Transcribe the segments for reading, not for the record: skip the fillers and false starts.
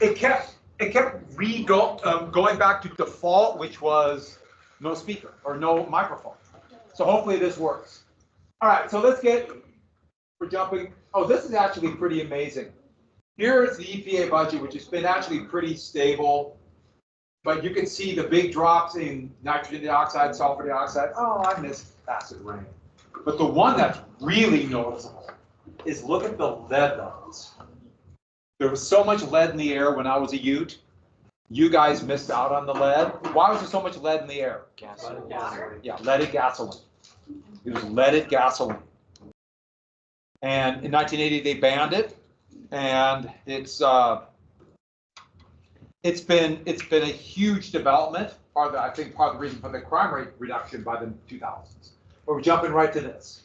it kept going back to default, which was no speaker or no microphone. So hopefully this works. All right, so we're jumping. Oh, this is actually pretty amazing. Here is the EPA budget, which has been actually pretty stable, but you can see the big drops in nitrogen dioxide, sulfur dioxide. Oh, I missed acid rain. But the one that's really noticeable is look at the lead levels. There was so much lead in the air when I was a Ute. You guys missed out on the lead. Why was there so much lead in the air? Gasoline. Yeah, leaded gasoline. It was leaded gasoline. And in 1980, they banned it, and it's been a huge development. I think part of the reason for the crime rate reduction by the 2000s. But we're jumping right to this.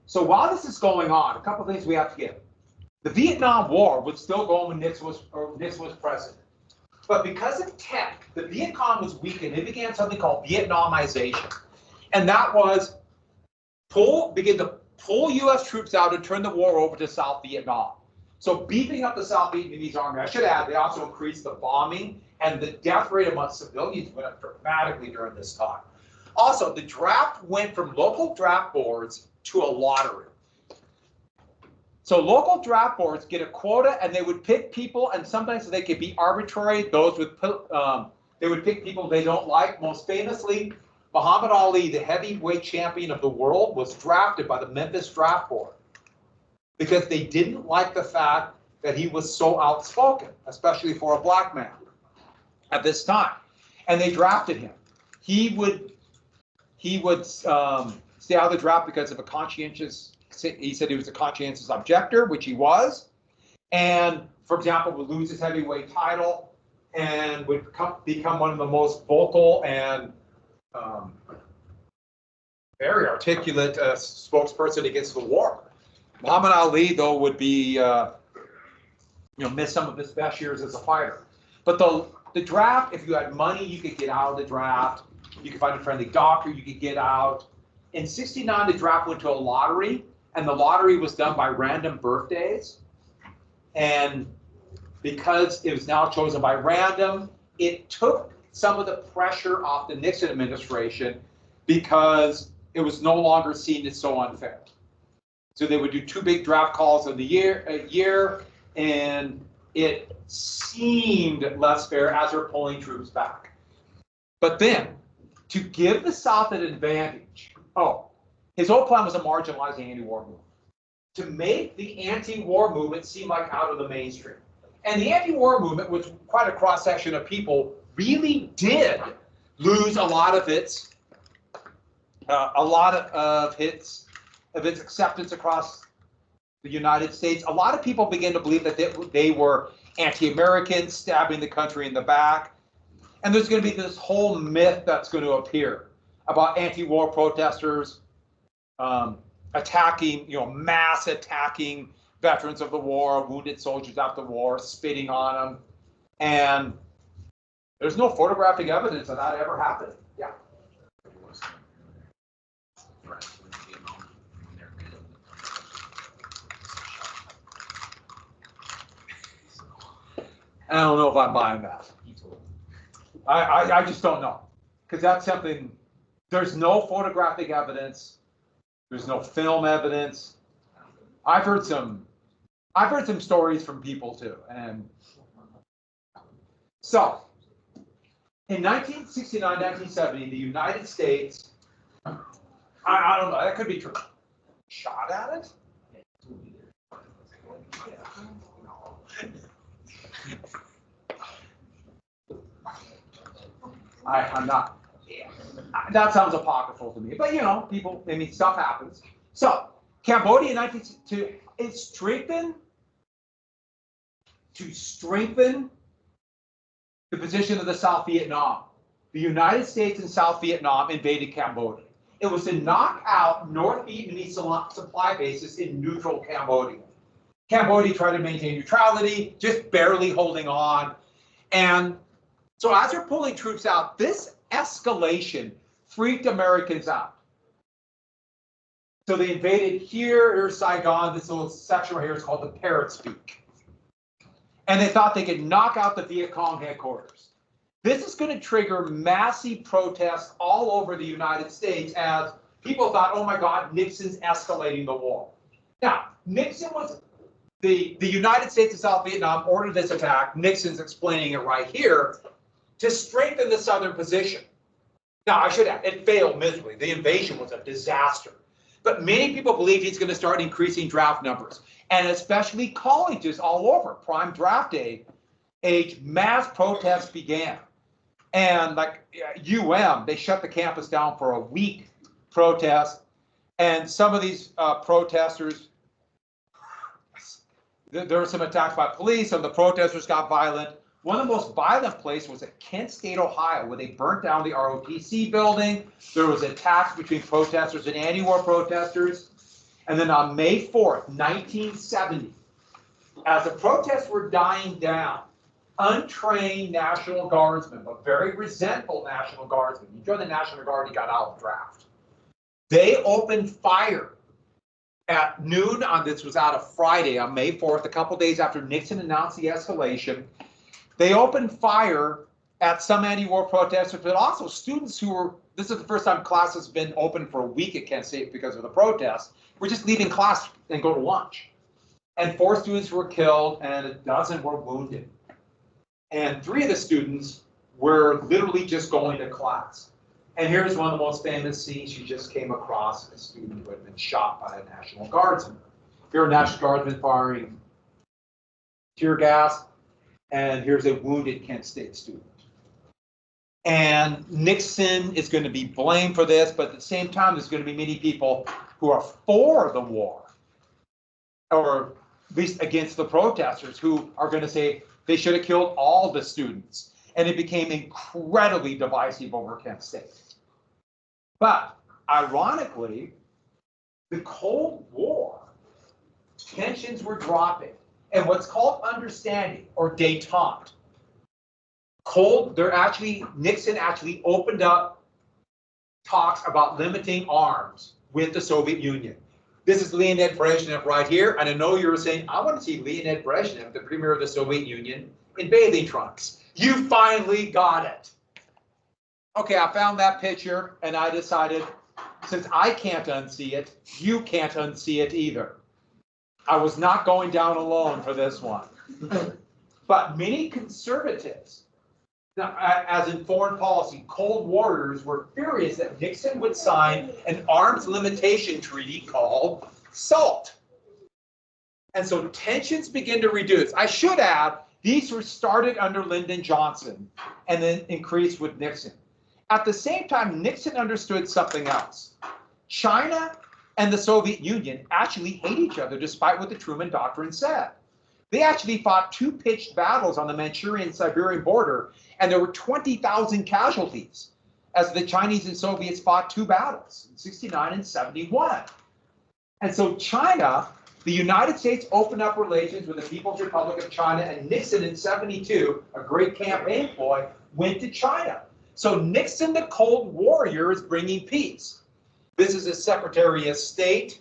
So while this is going on, a couple of things we have to get. The Vietnam War was still going when Nixon was president. But because of tech, the Viet Cong was weakened. They began something called Vietnamization. And that was begin to pull U.S. troops out and turn the war over to South Vietnam. So beefing up the South Vietnamese army, I should add, they also increased the bombing, and the death rate among civilians went up dramatically during this time. Also, the draft went from local draft boards to a lottery. So local draft boards get a quota, and they would pick people, and sometimes they could be arbitrary. Those would they would pick people they don't like. Most famously, Muhammad Ali, the heavyweight champion of the world, was drafted by the Memphis Draft Board because they didn't like the fact that he was so outspoken, especially for a black man at this time, and they drafted him. He would stay out of the draft because of a conscientious. He said he was a conscientious objector, which he was, and for example, would lose his heavyweight title and would become one of the most vocal and very articulate spokesperson against the war. Muhammad Ali, though, would be miss some of his best years as a fighter. But the draft, if you had money, you could get out of the draft. You could find a friendly doctor, you could get out. In '69, the draft went to a lottery, and the lottery was done by random birthdays. And because it was now chosen by random, it took some of the pressure off the Nixon administration because it was no longer seen as so unfair. So they would do 2 big draft calls in a year, and it seemed less fair as they're pulling troops back. But then, to give the South an advantage, his whole plan was to marginalize the anti-war movement, to make the anti-war movement seem like out of the mainstream. And the anti-war movement, which quite a cross-section of people, really did lose a lot of its acceptance across the United States. A lot of people began to believe that they were anti-American, stabbing the country in the back. And there's going to be this whole myth that's going to appear about anti-war protesters attacking, mass attacking veterans of the war, wounded soldiers after the war, spitting on them. And there's no photographic evidence of that ever happening. Yeah. I don't know if I'm buying that. I just don't know, because that's something. There's no photographic evidence. There's no film evidence. I've heard some stories from people too, and so in 1969, 1970, the United States. I don't know. That could be true. Shot at it. I'm not. That sounds apocryphal to me, but people. Stuff happens. So Cambodia, to strengthen the position of the South Vietnam. The United States and South Vietnam invaded Cambodia. It was to knock out North Vietnamese supply bases in neutral Cambodia. Cambodia tried to maintain neutrality, just barely holding on, and so as they're pulling troops out, this escalation freaked Americans out. So they invaded here's Saigon, this little section right here is called the Parrot's Beak. And they thought they could knock out the Viet Cong headquarters. This is going to trigger massive protests all over the United States as people thought, oh my God, Nixon's escalating the war. Now, Nixon was, the United States and South Vietnam ordered this attack, Nixon's explaining it right here, to strengthen the southern position. Now, I should add, it failed miserably. The invasion was a disaster. But many people believe he's going to start increasing draft numbers, and especially colleges all over, prime draft age, mass protests began. And like they shut the campus down for a week protest. And some of these protesters, there were some attacks by police, and the protesters got violent. One of the most violent places was at Kent State, Ohio, where they burnt down the ROTC building. There was attacks between protesters and anti-war protesters. And then on May 4th, 1970, as the protests were dying down, untrained National Guardsmen, but very resentful National Guardsmen, you joined the National Guard, you got out of the draft. They opened fire at noon on, this was out of Friday, on May 4th, a couple days after Nixon announced the escalation. They opened fire at some anti-war protesters, but also students who were, this is the first time class has been open for a week at Kent State because of the protests, were just leaving class and go to lunch. And 4 students were killed and a dozen were wounded. And 3 of the students were literally just going to class. And here's one of the most famous scenes you just came across, a student who had been shot by a National Guardsman. Here are National Guardsmen firing tear gas, and here's a wounded Kent State student. And Nixon is going to be blamed for this, but at the same time, there's going to be many people who are for the war, or at least against the protesters, who are going to say they should have killed all the students. And it became incredibly divisive over Kent State. But ironically, the Cold War, tensions were dropping. And what's called understanding, or détente, Nixon actually opened up talks about limiting arms with the Soviet Union. This is Leonid Brezhnev right here, and I know you were saying, I want to see Leonid Brezhnev, the premier of the Soviet Union, in bathing trunks. You finally got it. Okay, I found that picture, and I decided, since I can't unsee it, you can't unsee it either. I was not going down alone for this one. But many conservatives, now, as in foreign policy, Cold Warriors were furious that Nixon would sign an arms limitation treaty called SALT. And so tensions begin to reduce. I should add, these were started under Lyndon Johnson and then increased with Nixon. At the same time, Nixon understood something else. China and the Soviet Union actually hate each other, despite what the Truman Doctrine said. They actually fought 2 pitched battles on the Manchurian-Siberian border, and there were 20,000 casualties as the Chinese and Soviets fought 2 battles, in 69 and 71. And so China, the United States opened up relations with the People's Republic of China, and Nixon in 72, a great campaign ploy, went to China. So Nixon, the Cold Warrior, is bringing peace. This is his Secretary of State,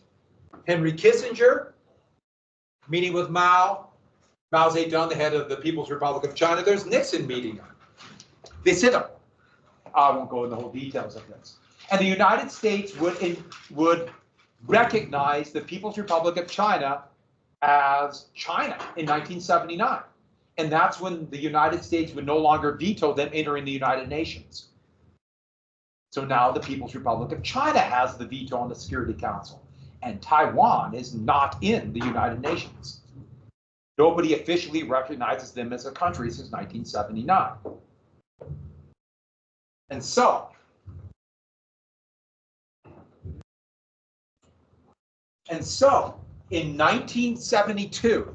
Henry Kissinger, meeting with Mao. Mao Zedong, the head of the People's Republic of China. There's Nixon meeting him. They sit him. I won't go into the whole details of this. And the United States would recognize the People's Republic of China as China in 1979. And that's when the United States would no longer veto them entering the United Nations. So now the People's Republic of China has the veto on the Security Council. And Taiwan is not in the United Nations. Nobody officially recognizes them as a country since 1979. And so, in 1972,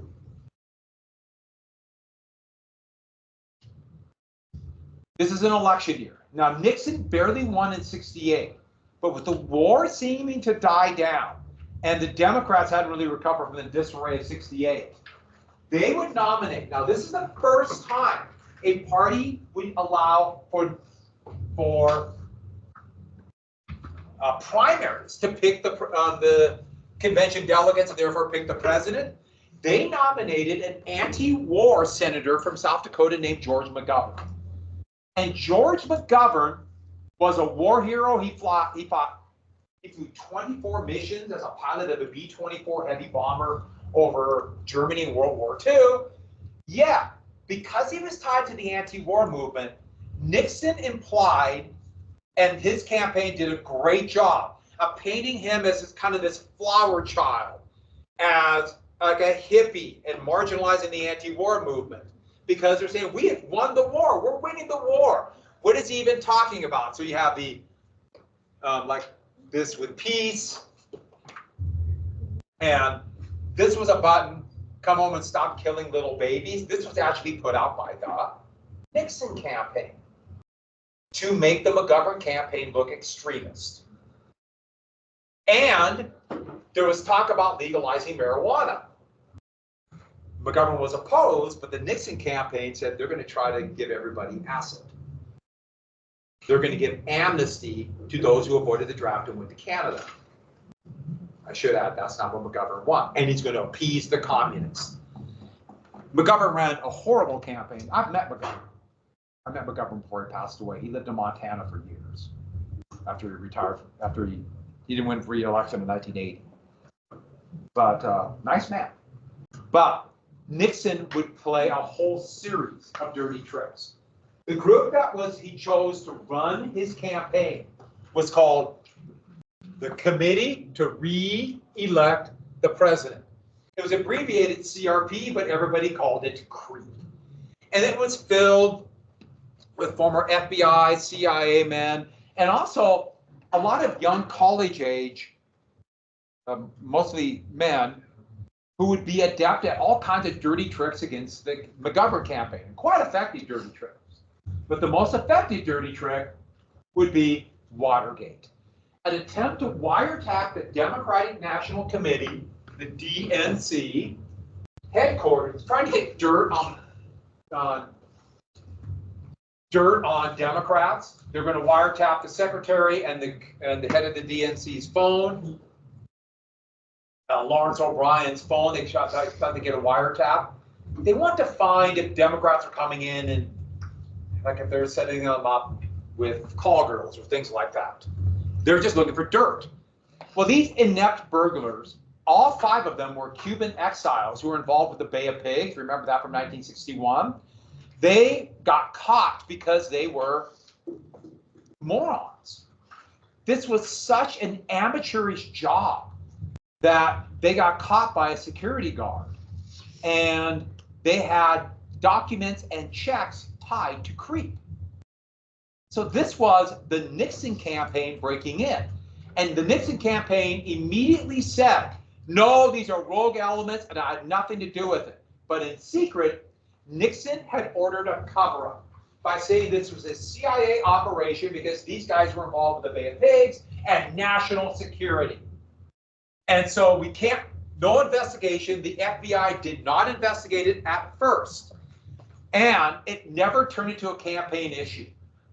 this is an election year. Now, Nixon barely won in 68, but with the war seeming to die down, and the Democrats hadn't really recovered from the disarray of 68, they would nominate. Now, this is the first time a party would allow for primaries to pick the convention delegates and therefore pick the president. they nominated an anti-war senator from South Dakota named George McGovern. And George McGovern was a war hero. He flew 24 missions as a pilot of a B-24 heavy bomber over Germany in World War II. Yeah, because he was tied to the anti-war movement, Nixon implied, and his campaign did a great job of painting him as this kind of this flower child, as like a hippie, and marginalizing the anti-war movement, because they're saying, we have won the war, we're winning the war. What is he even talking about? So you have the like this with peace, and this was a button, come home and stop killing little babies. This was actually put out by the Nixon campaign to make the McGovern campaign look extremist. And there was talk about legalizing marijuana. McGovern was opposed, but the Nixon campaign said they're going to try to give everybody acid. They're going to give amnesty to those who avoided the draft and went to Canada. I should add, that's not what McGovern won. And he's going to appease the communists. McGovern ran a horrible campaign. I've met McGovern. I met McGovern before he passed away. He lived in Montana for years after he retired, after he didn't win re-election in 1980. But nice man. But Nixon would play a whole series of dirty tricks. The group that he chose to run his campaign was called the Committee to Re-elect the President. It was abbreviated CRP, but everybody called it CREEP. And it was filled with former FBI, CIA men, and also a lot of young college age, mostly men, who would be adept at all kinds of dirty tricks against the McGovern campaign. Quite effective dirty tricks. But the most effective dirty trick would be Watergate. An attempt to wiretap the Democratic National Committee, the DNC, headquarters, trying to get dirt on Democrats. They're going to wiretap the secretary and the head of the DNC's phone. Lawrence O'Brien's phone. They tried to get a wiretap. They want to find if Democrats are coming in and, like, if they're setting them up with call girls or things like that. They're just looking for dirt. Well, these inept burglars, all 5 of them were Cuban exiles who were involved with the Bay of Pigs. Remember that from 1961? They got caught because they were morons. This was such an amateurish job that they got caught by a security guard, and they had documents and checks tied to CREEP. So this was the Nixon campaign breaking in. And the Nixon campaign immediately said, no, these are rogue elements and I had nothing to do with it. But in secret, Nixon had ordered a cover-up by saying this was a CIA operation because these guys were involved with the Bay of Pigs and national security. And so we can't, no investigation. The FBI did not investigate it at first. And it never turned into a campaign issue.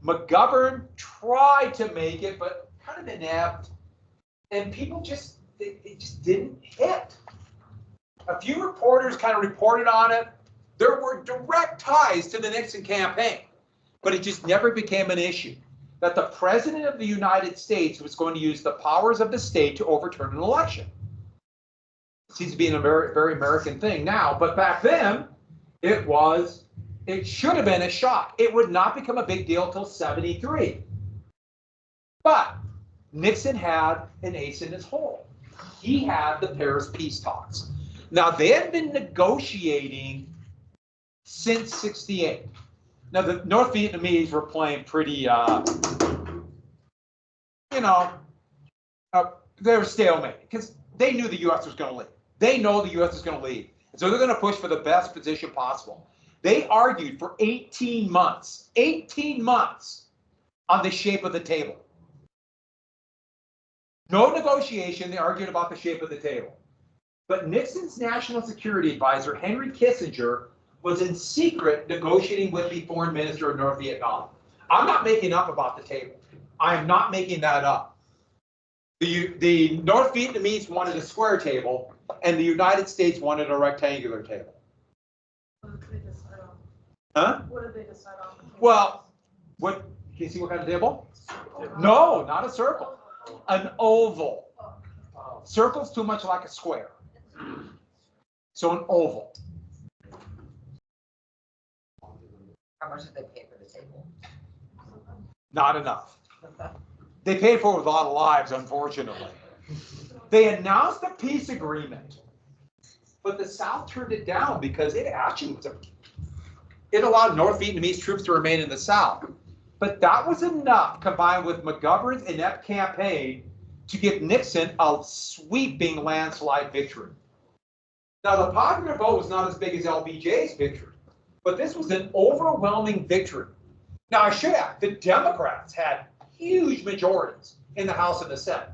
McGovern tried to make it, but kind of inept. And people just, it just didn't hit. A few reporters kind of reported on it. There were direct ties to the Nixon campaign, but it just never became an issue. That the President of the United States was going to use the powers of the state to overturn an election. It seems to be a very, very American thing now, but back then, it should have been a shock. It would not become a big deal until 73. But Nixon had an ace in his hole. He had the Paris peace talks. Now, they had been negotiating since 68. Now, the North Vietnamese were playing pretty, they were stalemate because they knew the U.S. was going to leave. They know the U.S. is going to leave. So they're going to push for the best position possible. They argued for 18 months on the shape of the table. No negotiation, they argued about the shape of the table. But Nixon's national security advisor, Henry Kissinger, was in secret negotiating with the foreign minister of North Vietnam. I'm not making up about the table. I am not making that up. The North Vietnamese wanted a square table, and the United States wanted a rectangular table. What did they decide on? Huh? What did they decide on? Well, what, can you see what kind of table? No, not a circle, an oval. Circle's too much like a square. So an oval. How much did they pay for the table? Not enough. They paid for it with a lot of lives, unfortunately. They announced a peace agreement, but the South turned it down because it actually was it allowed North Vietnamese troops to remain in the South. But that was enough, combined with McGovern's inept campaign, to give Nixon a sweeping landslide victory. Now, the popular vote was not as big as LBJ's victory, but this was an overwhelming victory. Now, I should add, the Democrats had huge majorities in the House and the Senate.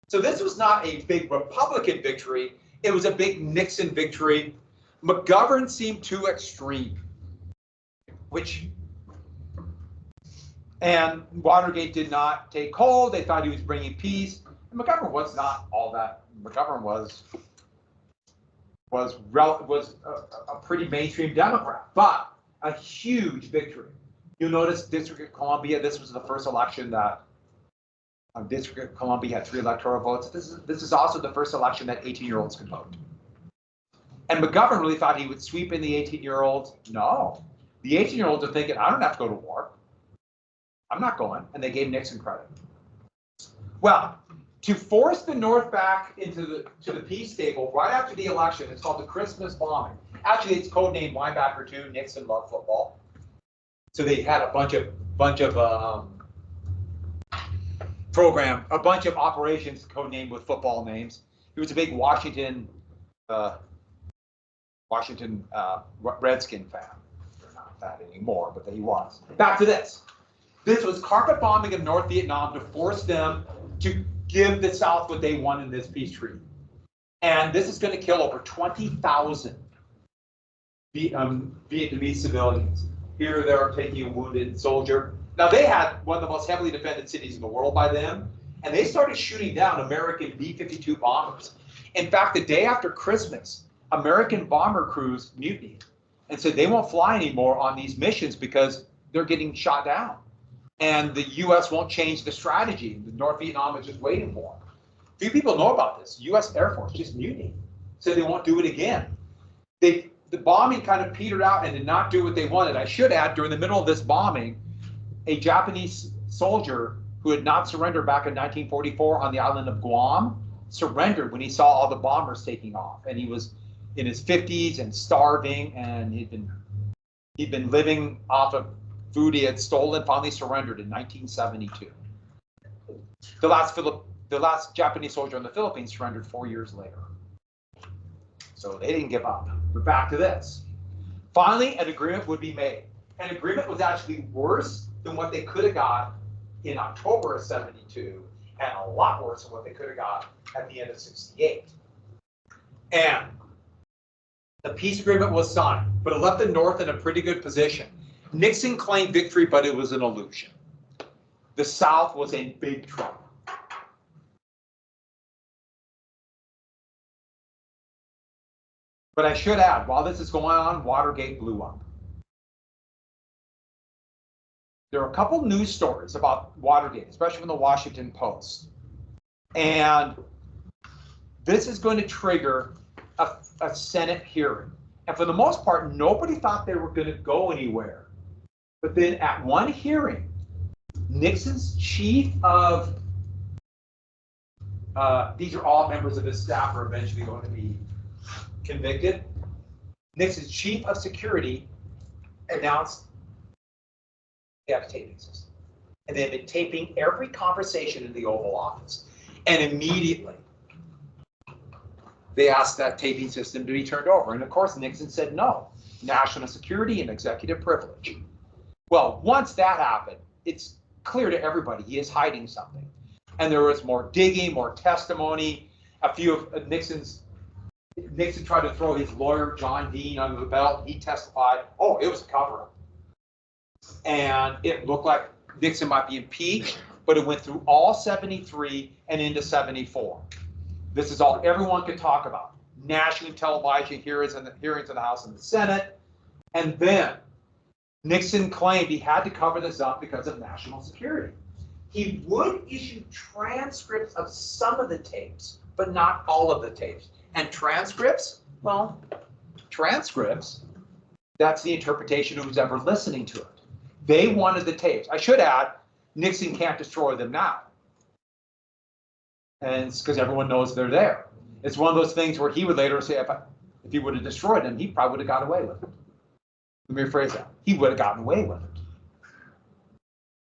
So this was not a big Republican victory. It was a big Nixon victory. McGovern seemed too extreme, and Watergate did not take hold. They thought he was bringing peace. And McGovern was not all that. McGovern was a pretty mainstream Democrat, but a huge victory. You'll notice District of Columbia, this was the first election that District of Columbia had 3 electoral votes. This is also the first election that 18-year-olds could vote. And McGovern really thought he would sweep in the 18-year-olds. No, the 18-year-olds are thinking, I don't have to go to war. I'm not going, and they gave Nixon credit. Well, to force the North back into the peace table right after the election, it's called the Christmas bombing. Actually, it's codenamed Linebacker 2. Nixon loved football, so they had a bunch of operations codenamed with football names. He was a big Washington Redskin fan. They're not that anymore, but he was. Back to this. This was carpet bombing of North Vietnam to force them to give the South what they want in this peace treaty. And this is going to kill over 20,000 Vietnamese civilians. Here they're taking a wounded soldier. Now, they had one of the most heavily defended cities in the world by then, and they started shooting down American B-52 bombers. In fact, the day after Christmas, American bomber crews mutinied and said they won't fly anymore on these missions because they're getting shot down. And the U.S. won't change the strategy. The North Vietnam is just waiting for them. Few people know about this. U.S. Air Force just mutinied, said they won't do it again. The bombing kind of petered out and did not do what they wanted. I should add, during the middle of this bombing, a Japanese soldier who had not surrendered back in 1944 on the island of Guam surrendered when he saw all the bombers taking off. And he was in his 50s and starving, and he'd been living off of food he had stolen, finally surrendered in 1972. The last Japanese soldier in the Philippines surrendered 4 years later. So they didn't give up. But back to this. Finally, an agreement would be made. An agreement was actually worse than what they could have got in October of 72, and a lot worse than what they could have got at the end of 68. And the peace agreement was signed, but it left the North in a pretty good position. Nixon claimed victory, but it was an illusion. The South was in big trouble. But I should add, while this is going on, Watergate blew up. There are a couple news stories about Watergate, especially from the Washington Post. And this is going to trigger a Senate hearing. And for the most part, nobody thought they were going to go anywhere. But then at one hearing, Nixon's chief of, these are all members of his staff who are eventually going to be convicted. Nixon's chief of security announced they have a taping system. And they've been taping every conversation in the Oval Office. And immediately, they asked that taping system to be turned over. And of course, Nixon said no. National security and executive privilege. Well, once that happened, it's clear to everybody he is hiding something. And there was more digging, more testimony. A few of Nixon tried to throw his lawyer, John Dean, under the belt. He testified, oh, it was a cover-up. And it looked like Nixon might be impeached. but it went through all 73 and into 74. This is all everyone could talk about. Nationally televised hearings in the House and the Senate. And then Nixon claimed he had to cover this up because of national security. He would issue transcripts of some of the tapes, but not all of the tapes. And transcripts, well, transcripts, that's the interpretation of who's ever listening to it. They wanted the tapes. I should add, Nixon can't destroy them now. And it's because everyone knows they're there. It's one of those things where he would later say, if he would have destroyed them, he probably would have got away with it. Let me rephrase that. He would have gotten away with it.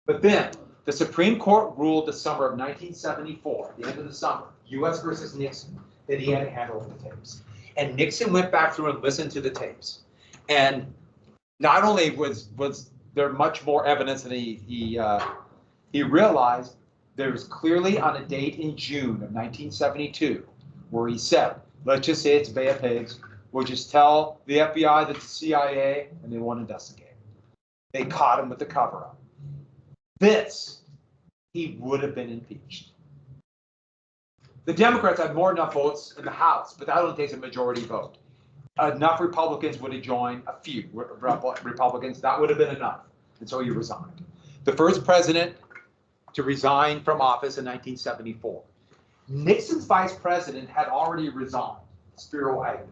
But then the Supreme Court ruled the summer of 1974, the end of the summer, US versus Nixon, that he had to hand over the tapes. And Nixon went back through and listened to the tapes. And not only was there much more evidence than he realized, there was clearly on a date in June of 1972 where he said, let's just say it's Bay of Pigs, we'll just tell the FBI, the CIA, and they won't investigate. They caught him with the cover-up. This, he would have been impeached. The Democrats had more than enough votes in the House, but that only takes a majority vote. Enough Republicans would have joined, a few Republicans, that would have been enough. And so he resigned. The first president to resign from office in 1974. Nixon's vice president had already resigned, Spiro Agnew.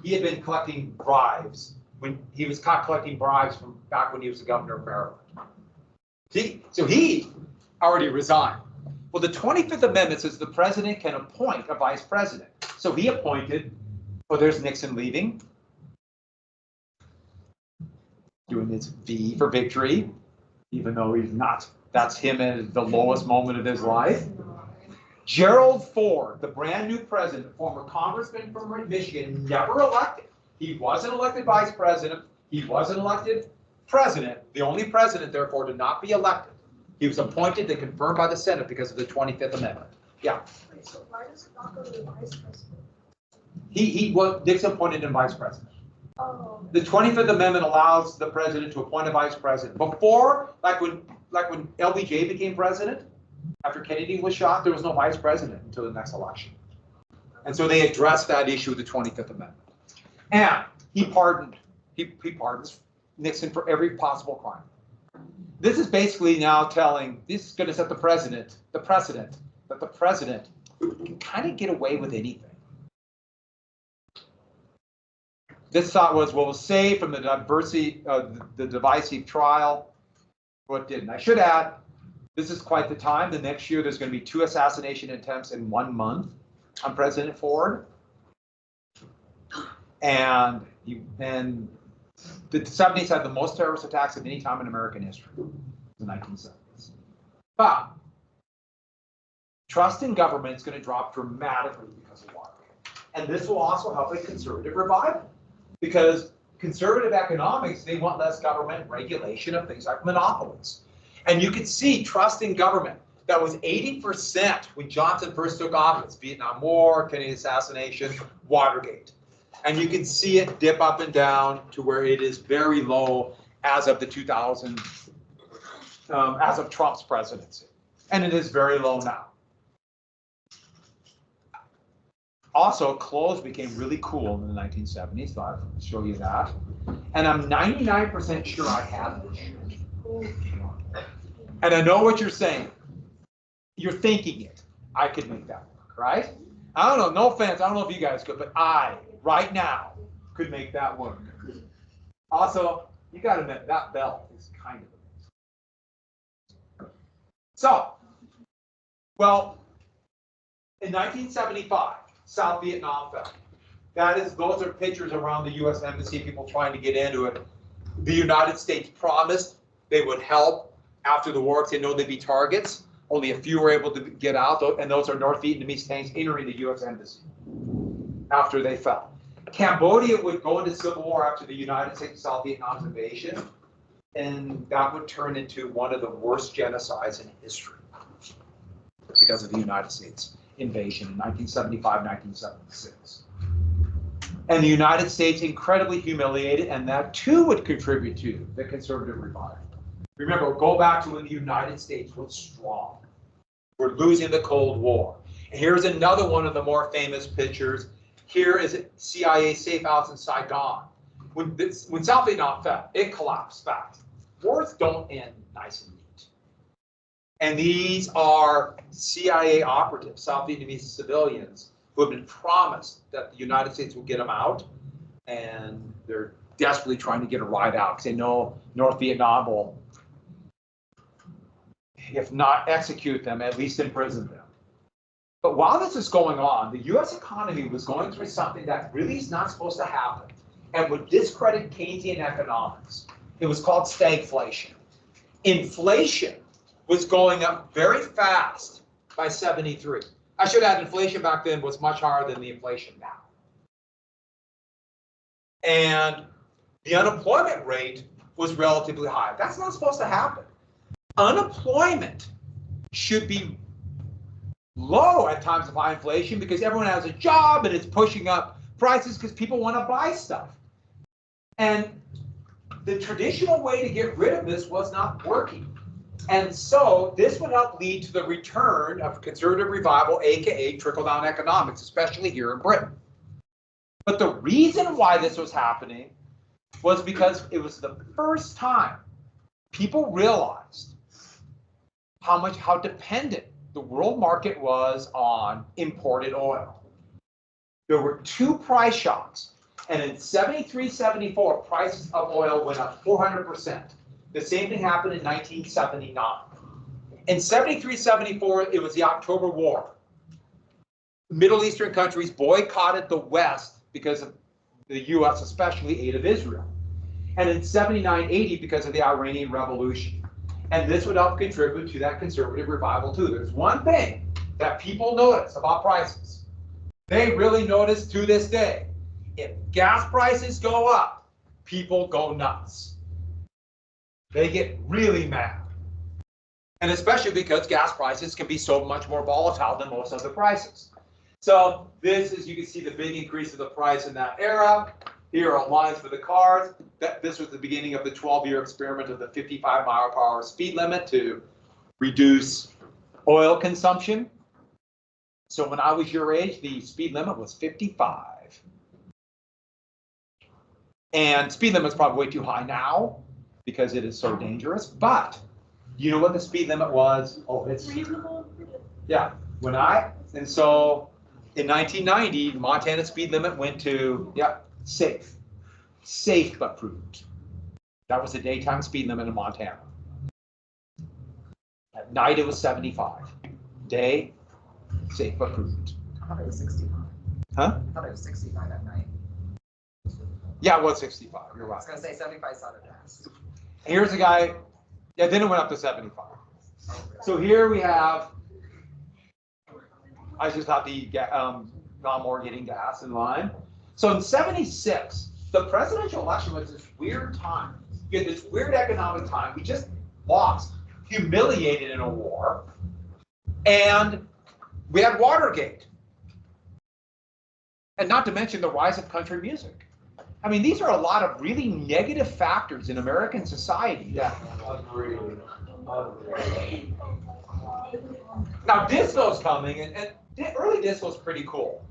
He had been collecting bribes when he was caught collecting bribes from back when he was the governor of Maryland. So he already resigned. Well, the 25th Amendment says the president can appoint a vice president. So he appointed, oh, there's Nixon leaving, doing his V for victory, even though he's not. That's him at the lowest moment of his life. Gerald Ford, the brand new president, former congressman from Michigan, never elected. He wasn't elected vice president. He wasn't elected president. The only president, therefore, to not be elected. He was appointed and confirmed by the Senate because of the 25th Amendment. Yeah. Wait, so why does it not go to the vice president? Nixon appointed him vice president. Oh. The 25th Amendment allows the president to appoint a vice president. Before, like when LBJ became president, after Kennedy was shot, there was no vice president until the next election. And so they addressed that issue with the 25th Amendment. And he pardons Nixon for every possible crime. This is basically now this is going to set the precedent that the president can kind of get away with anything. This thought was, well, we'll save from the divisive trial what didn't. I should add, this is quite the time. The next year, there's going to be 2 assassination attempts in 1 month on President Ford. And the 70s had the most terrorist attacks of any time in American history, the 1970s. But trust in government is going to drop dramatically because of Watergate. And this will also help a conservative revival. Because conservative economics, they want less government regulation of things like monopolies. And you can see trust in government. That was 80% when Johnson first took office. Vietnam War, Kennedy assassination, Watergate. And you can see it dip up and down to where it is very low as of the 2000, as of Trump's presidency. And it is very low now. Also, clothes became really cool in the 1970s. Thought I'd show you that. And I'm 99% sure I have this shirt. And I know what you're saying. You're thinking it. I could make that work, right? I don't know, no offense, I don't know if you guys could, but I, right now, could make that work. Also, you got to admit, that belt is kind of amazing. So, well, in 1975, South Vietnam fell. Those are pictures around the U.S. Embassy, people trying to get into it. The United States promised they would help after the war because they know they'd be targets. Only a few were able to get out, and those are North Vietnamese tanks entering the U.S. Embassy after they fell. Cambodia would go into civil war after the United States and South Vietnam's invasion, and that would turn into one of the worst genocides in history because of the United States invasion in 1975, 1976. And the United States incredibly humiliated, and that too would contribute to the conservative revival. Remember, go back to when the United States was strong. We're losing the Cold War. And here's another one of the more famous pictures. Here is a CIA safe house in Saigon. When South Vietnam fell, it collapsed fast. Wars don't end nice and neat. And these are CIA operatives, South Vietnamese civilians, who have been promised that the United States will get them out. And they're desperately trying to get a ride out because they know North Vietnam will, if not execute them, at least imprison them. But while this is going on, the US economy was going through something that really is not supposed to happen and would discredit Keynesian economics. It was called stagflation. Inflation was going up very fast by 73. I should add, inflation back then was much higher than the inflation now. And the unemployment rate was relatively high. That's not supposed to happen. Unemployment should be low at times of high inflation because everyone has a job and it's pushing up prices because people want to buy stuff. And the traditional way to get rid of this was not working. And so this would help lead to the return of conservative revival, aka trickle-down economics, especially here in Britain. But the reason why this was happening was because it was the first time people realized how dependent the world market was on imported oil. There were two price shocks, and in 73, 74, prices of oil went up 400%. The same thing happened in 1979. In 73, 74, it was the October War. Middle Eastern countries boycotted the West because of the US, especially aid of Israel. And in 79, 80, because of the Iranian Revolution. And this would help contribute to that conservative revival too. There's one thing that people notice about prices. They really notice to this day. If gas prices go up, people go nuts. They get really mad. And especially because gas prices can be so much more volatile than most other prices. So this is, you can see the big increase of the price in that era. Here are lines for the cars. This was the beginning of the 12-year experiment of the 55-mile-per-hour speed limit to reduce oil consumption. So when I was your age, the speed limit was 55. And speed limit is probably way too high now because it is so dangerous. But you know what the speed limit was? Oh, it's Reasonable. yeah. And so in 1990, Montana speed limit went to safe but prudent. That was the daytime speed limit in Montana. At night it was 75. Day, safe but prudent. I thought it was 65. Huh? I thought it was 65 at night. Yeah, it was 65. You're I right. was going to say 75 sounded fast. Here's a guy. Yeah, then it went up to 75. So here we have. I just thought the lawnmower getting gas in line. So in 76, the presidential election was this weird time. You had this weird economic time. We just lost, humiliated in a war, and we had Watergate. And not to mention the rise of country music. I mean, these are a lot of really negative factors in American society that. Now disco's coming, and early disco's pretty cool.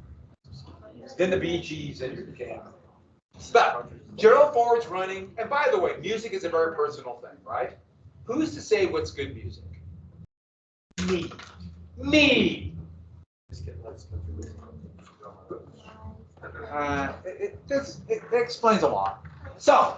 Then the Bee Gees and but Gerald Ford's running, and by the way, music is a very personal thing, right? Who's to say what's good music? Me. It explains a lot. So,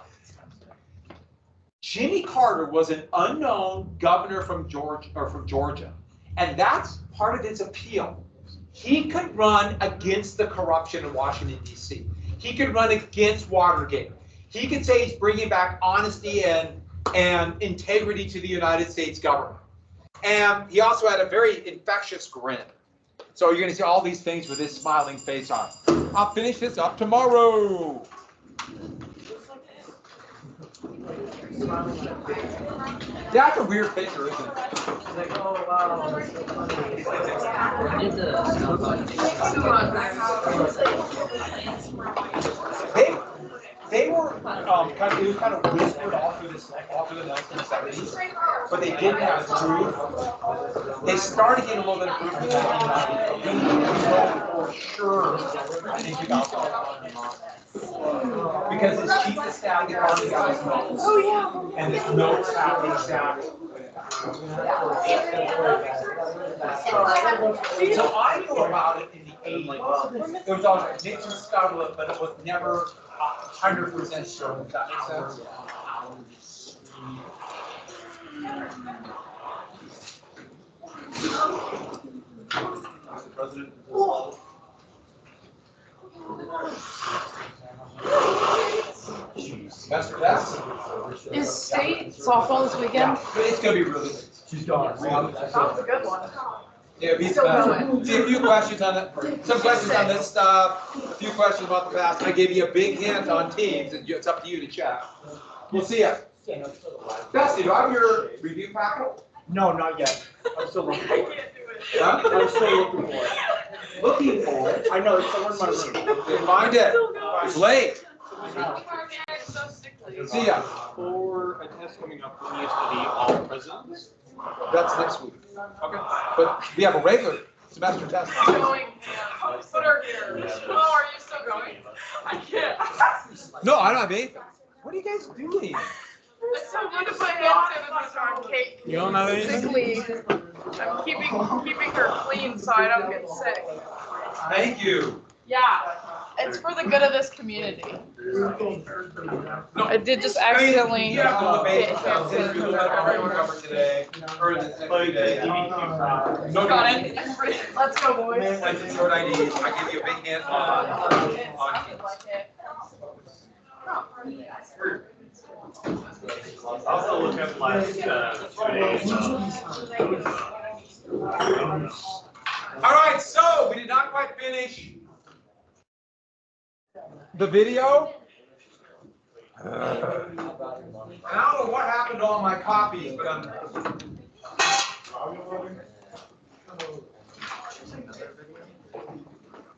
Jimmy Carter was an unknown governor from Georgia, and that's part of his appeal. He could run against the corruption in Washington, D.C. He could run against Watergate. He could say he's bringing back honesty and integrity to the United States government. And he also had a very infectious grin. So you're going to see all these things with his smiling face on. I'll finish this up tomorrow. That's a weird picture, isn't it? Like, oh, wow. They were kind of, it was kind of whispered all through the 1970s, but they didn't have proof. They started getting a little bit of proof in the 1990s, but we know for sure in 2000. Because his chief of staff had already got his notes. Oh, yeah. And his notes have the exact. So I knew about it in the 80s. It was always Nixon scuttled, but it was never 100% sure. Does that make sense? Semester test? Is state softball this weekend? But it's gonna be really good. She's gone. That was a good one. Yeah, be Still semester. going. See a few questions on it. Some questions on this stuff. A few questions about the past. I gave you a big hint on teams, and it's up to you to chat. We'll see ya. Dusty, do I have your review packet? No, not yet. I'm still looking for it. Huh? I'm still looking for it. Looking for it. I know, it's somewhere in my room. Didn't find it. It's late. See ya. For a test coming up, we need to be all presidents. That's next week. Okay. But we have a regular semester test. I'm going. Put her here. Oh, are you still going? I can't. No, I don't have anything. What are you guys doing? It's so good to put hand sanitizer on Kate. You don't have anything? Sick leave. I'm keeping her clean so I don't get sick. Thank you. Yeah, it's for the good of this community. No. I did just accidentally You have to debate get yourself. hand Since we sanitizer let everyone everywhere. cover today, or the next few days. No, Got it. Let's go, boys. Like the short IDs, I give you a big hint on. I'll also look at last 2 days. All right, so we did not quite finish the video. I don't know what happened to all my copies, but I'm.